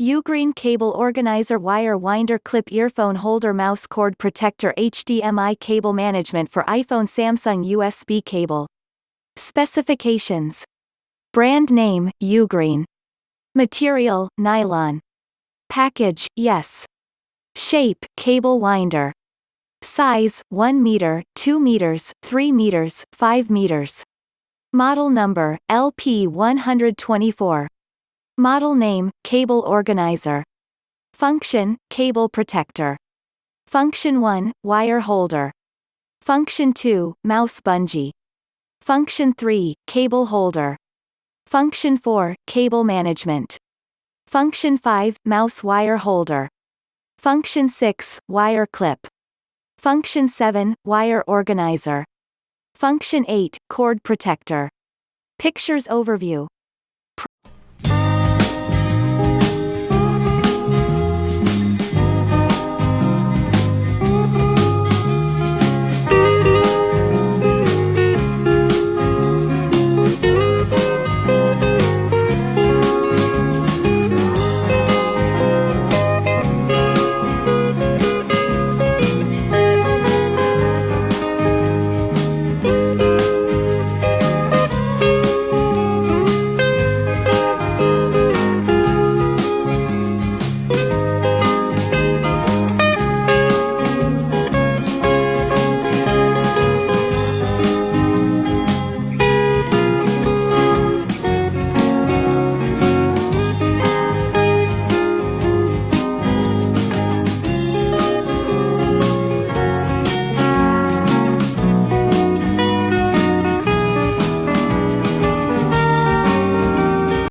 Ugreen cable organizer wire winder clip earphone holder mouse cord protector HDMI cable management for iPhone Samsung USB cable. Specifications. Brand name, Ugreen. Material, nylon. Package, yes. Shape, cable winder. Size, 1 meter, 2 meters, 3 meters, 5 meters. Model number, LP124. Model name, cable organizer. Function, cable protector. Function 1, wire holder. Function 2, mouse bungee. Function 3, cable holder. Function 4, cable management. Function 5, mouse wire holder. Function 6, wire clip. Function 7, wire organizer. Function 8, cord protector. Pictures overview.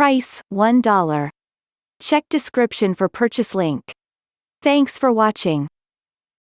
Price, $1. Check description for purchase link. Thanks for watching.